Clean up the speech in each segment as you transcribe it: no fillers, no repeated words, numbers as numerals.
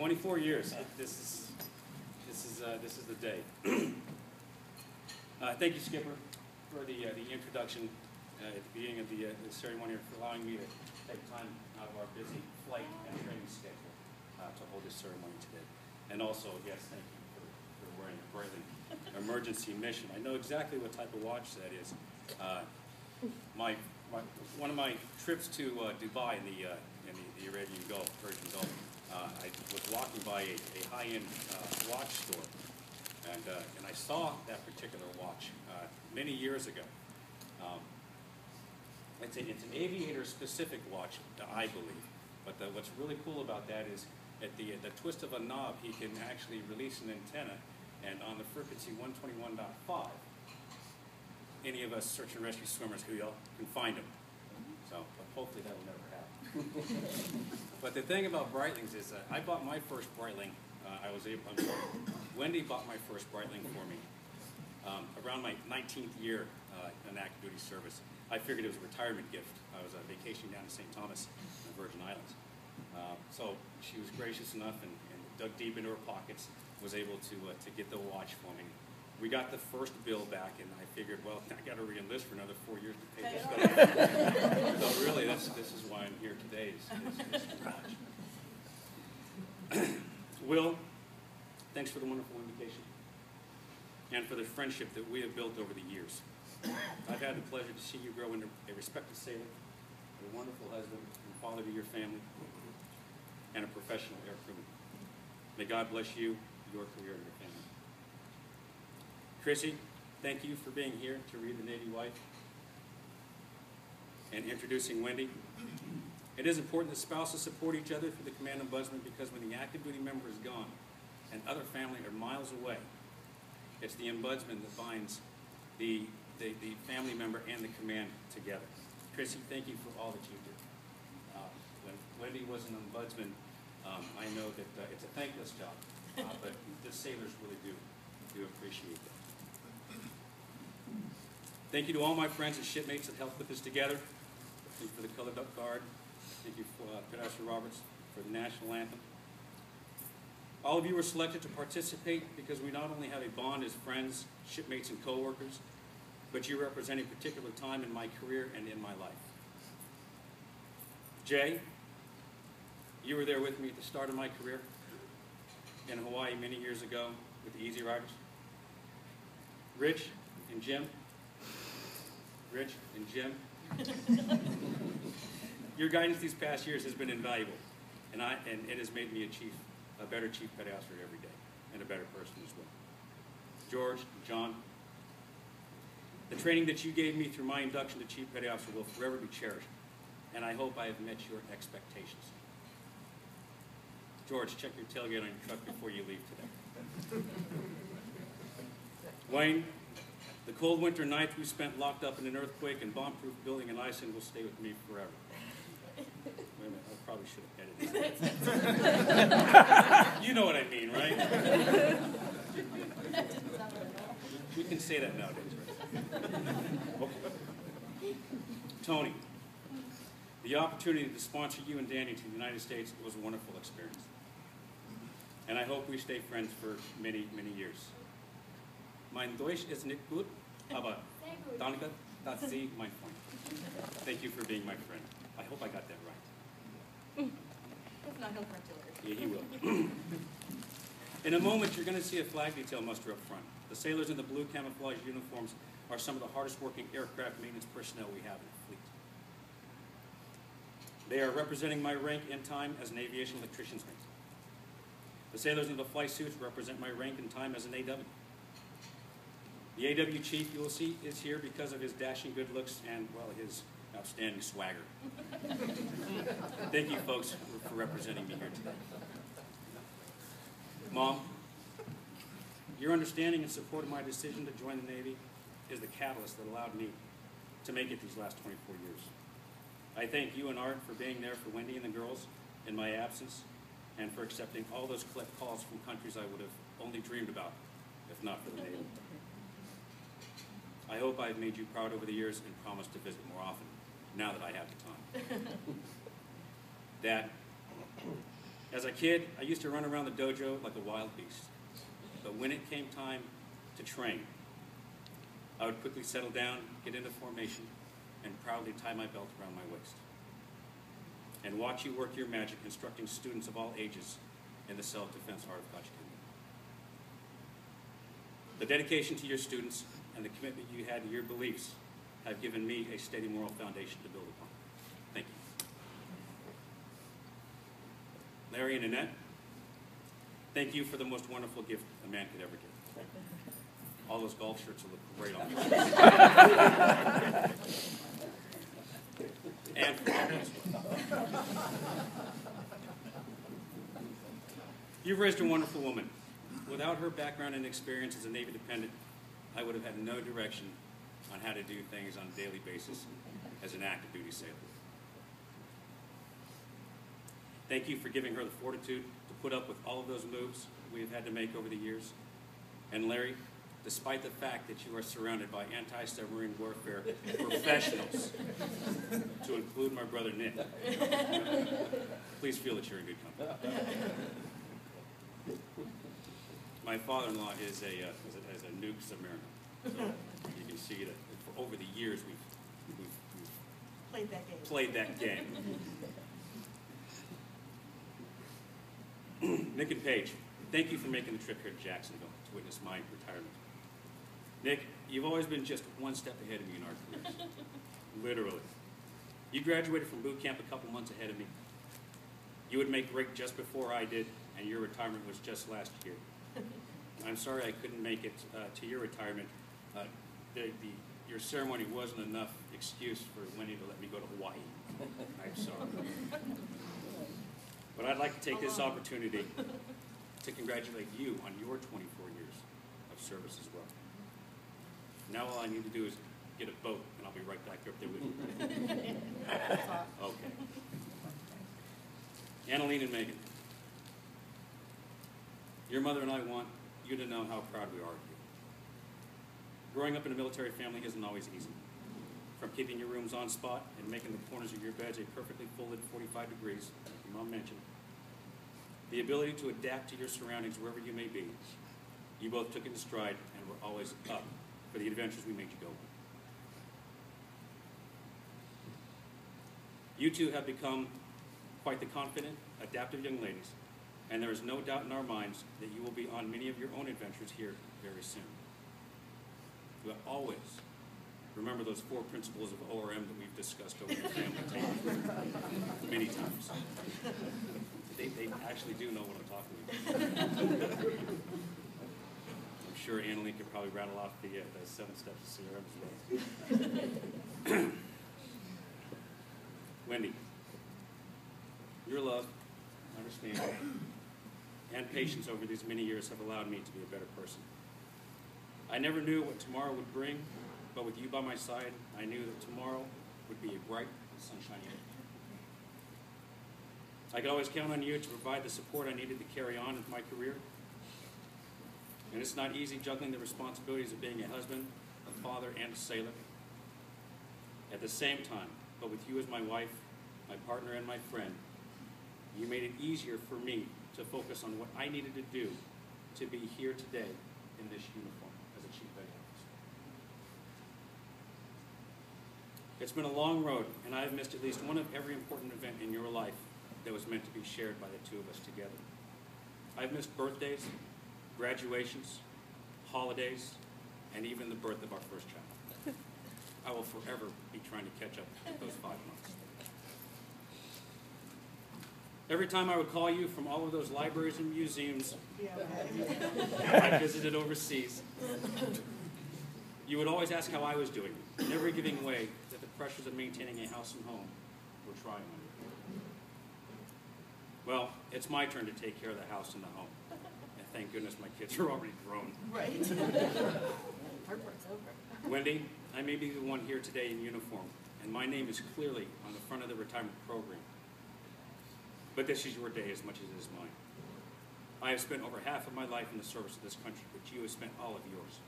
24 years. This is the day. Thank you, Skipper, for the introduction at the beginning of the ceremony, for allowing me to take time out of our busy flight and training schedule to hold this ceremony today. And also, yes, thank you for wearing a Breitling emergency mission. I know exactly what type of watch that is. One of my trips to Dubai in the Arabian Gulf, Persian Gulf, I was walking by a high-end watch store, and I saw that particular watch many years ago. It's an aviator-specific watch, I believe. But what's really cool about that is at the twist of a knob, he can actually release an antenna, and on the frequency 121.5, any of us search and rescue swimmers who can find him. So, but hopefully that will never happen. But the thing about Breitlings is I bought my first Breitling. Wendy bought my first Breitling for me around my 19th year in active duty service. I figured it was a retirement gift. I was vacationing down in St. Thomas in the Virgin Islands. So she was gracious enough and dug deep into her pockets, was able to get the watch for me. We got the first bill back, and I figured, well, I got to re-enlist for another 4 years to pay this bill. So really, this is why I'm here today, is to watch. Will, thanks for the wonderful invitation, and for the friendship that we have built over the years. I've had the pleasure to see you grow into a respected sailor, a wonderful husband, and father to your family, and a professional air crewman. May God bless you, your career, and your family. Chrissy, thank you for being here to read the Navy Wife and introducing Wendy. It is important that spouses support each other through the command ombudsman, because when the active duty member is gone and other family are miles away, it's the ombudsman that binds the family member and the command together. Chrissy, thank you for all that you do. When Wendy was an ombudsman, I know that it's a thankless job, but the sailors really do appreciate that. Thank you to all my friends and shipmates that helped put this together. Thank you for the Color Guard. Thank you for Petty Roberts for the national anthem. All of you were selected to participate because we not only have a bond as friends, shipmates, and co-workers, but you represent a particular time in my career and in my life. Jay, you were there with me at the start of my career in Hawaii many years ago with the Easy Riders. Rich and Jim, your guidance these past years has been invaluable, and it has made me a better chief petty officer every day, and a better person as well. George, John, the training that you gave me through my induction to chief petty officer will forever be cherished, and I hope I have met your expectations. George, check your tailgate on your truck before you leave today. Wayne, the cold winter nights we spent locked up in an earthquake and bomb-proof building in Iceland will stay with me forever. Wait a minute, I probably should have edited that. You know what I mean, right? We can say that nowadays, right? Okay. Tony, the opportunity to sponsor you and Danny to the United States was a wonderful experience. And I hope we stay friends for many, many years. Mein Deutsch ist nicht gut, aber danke, dass Sie mein Freund. Thank you for being my friend. I hope I got that right. If not, he'll correct you later. Yeah, he will. In a moment, you're going to see a flag detail muster up front. The sailors in the blue camouflage uniforms are some of the hardest working aircraft maintenance personnel we have in the fleet. They are representing my rank and time as an aviation electrician's mate. The sailors in the flight suits represent my rank and time as an AW. The AW chief, you will see, is here because of his dashing good looks and, well, his outstanding swagger. Thank you, folks, for representing me here today. Mom, your understanding and support of my decision to join the Navy is the catalyst that allowed me to make it these last 24 years. I thank you and Art for being there for Wendy and the girls in my absence, and for accepting all those calls from countries I would have only dreamed about, if not for the Navy. I hope I've made you proud over the years and promise to visit more often, now that I have the time. Dad, As a kid, I used to run around the dojo like a wild beast. But when it came time to train, I would quickly settle down, get into formation, and proudly tie my belt around my waist. And watch you work your magic instructing students of all ages in the self-defense art of Kachikanda. The dedication to your students and the commitment you had to your beliefs have given me a steady moral foundation to build upon. Thank you. Larry and Annette, thank you for the most wonderful gift a man could ever give. All those golf shirts will look great on you. And for all those. You've raised a wonderful woman. Without her background and experience as a Navy dependent, I would have had no direction on how to do things on a daily basis as an active duty sailor. Thank you for giving her the fortitude to put up with all of those moves we have had to make over the years. And Larry, despite the fact that you are surrounded by anti-submarine warfare professionals, to include my brother Nick, please feel that you're in good company. My father-in-law is a nuke submariner, so you can see that for over the years we've played that game. Nick and Paige, thank you for making the trip here to Jacksonville to witness my retirement. Nick, you've always been just one step ahead of me in our careers. Literally. You graduated from boot camp a couple months ahead of me. You would make break just before I did, and your retirement was just last year. I'm sorry I couldn't make it to your retirement. Your ceremony wasn't enough excuse for Wendy to let me go to Hawaii. I'm sorry. But I'd like to take this opportunity to congratulate you on your 24 years of service as well. Now all I need to do is get a boat, and I'll be right back up there with you. Okay. Annalene and Megan, your mother and I want you to know how proud we are of you. Growing up in a military family isn't always easy. From keeping your rooms on spot and making the corners of your beds a perfectly folded 45 degrees, like your mom mentioned, the ability to adapt to your surroundings wherever you may be, you both took it in stride and were always up for the adventures we made you go on. You two have become quite the confident, adaptive young ladies, and there is no doubt in our minds that you will be on many of your own adventures here very soon. But always remember those 4 principles of ORM that we've discussed over the family table many times. They actually do know what I'm talking about. I'm sure Annalene could probably rattle off the 7 steps of CRM as well. Wendy, your love, understanding, and patience over these many years have allowed me to be a better person. I never knew what tomorrow would bring, but with you by my side, I knew that tomorrow would be a bright and sunshiny day. I could always count on you to provide the support I needed to carry on with my career. And it's not easy juggling the responsibilities of being a husband, a father, and a sailor. At the same time, but with you as my wife, my partner, and my friend, you made it easier for me to focus on what I needed to do to be here today in this uniform as a Chief Petty Officer. It's been a long road, and I've missed at least one of every important event in your life that was meant to be shared by the two of us together. I've missed birthdays, graduations, holidays, and even the birth of our first child. I will forever be trying to catch up with those 5 months. Every time I would call you from all of those libraries and museums I visited overseas, you would always ask how I was doing, never giving way that the pressures of maintaining a house and home were trying on you. Well, it's my turn to take care of the house and the home. And thank goodness my kids are already grown. Right. Hard part's over. Wendy, I may be the one here today in uniform, and my name is clearly on the front of the retirement program. But this is your day as much as it is mine. I have spent over half of my life in the service of this country, but you have spent all of yours.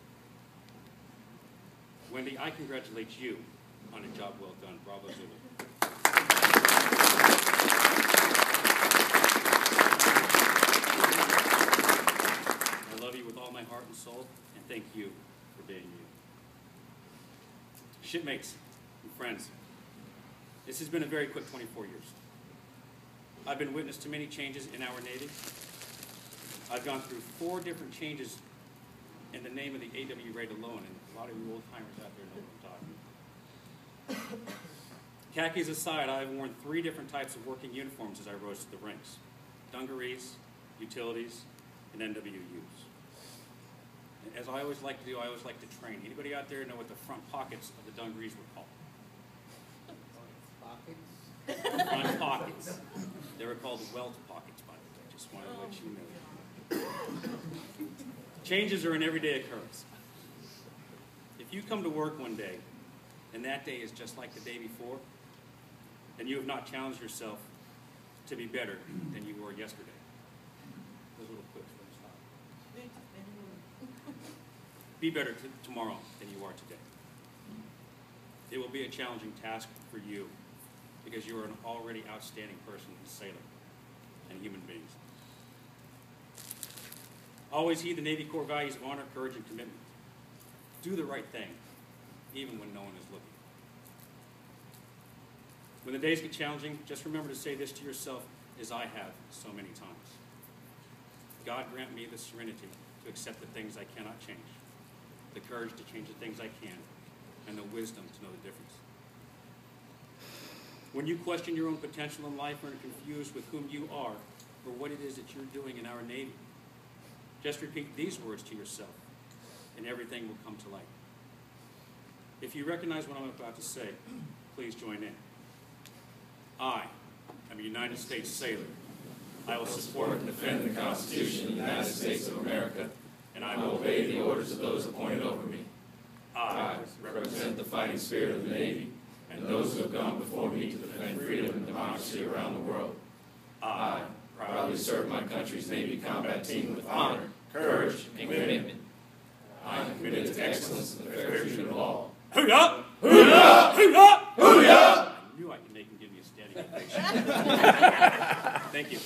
Wendy, I congratulate you on a job well done. Bravo, Zulu. thank you for being you. Shipmates and friends, this has been a very quick 24 years. I've been witness to many changes in our Navy. I've gone through 4 different changes in the name of the AW rate alone, and a lot of you old-timers out there know what I'm talking about. Khakis aside, I've worn 3 different types of working uniforms as I rose to the ranks: dungarees, utilities, and NWUs. And as I always like to do, I always like to train. Anybody out there know what the front pockets of the dungarees were called? Pockets? Front pockets. They were called welt pockets, by the way. Just wanted to let you know. Changes are an everyday occurrence. If you come to work one day, and that day is just like the day before, then you have not challenged yourself to be better than you were yesterday. Those little quips, let me stop. Be better tomorrow than you are today. It will be a challenging task for you because you are an already outstanding person and sailor and human beings. Always heed the Navy Corps values of honor, courage, and commitment. Do the right thing, even when no one is looking. When the days get challenging, just remember to say this to yourself, as I have so many times. God grant me the serenity to accept the things I cannot change, the courage to change the things I can, and the wisdom to know the difference. When you question your own potential in life or are confused with whom you are or what it is that you're doing in our Navy, just repeat these words to yourself, and everything will come to light. If you recognize what I'm about to say, please join in. I am a United States sailor. I will support and defend the Constitution of the United States of America, and I will obey the orders of those appointed over me. I represent the fighting spirit of the Navy and those who have gone before me to defend freedom and democracy around the world. I proudly serve my country's Navy combat team with honor, courage, and commitment. I am committed to excellence and the fair treatment of all. Hoo-yah! Hoo-yah! Hoo-yah! Hoo-yah! I knew I could make him give me a standing ovation. Thank you.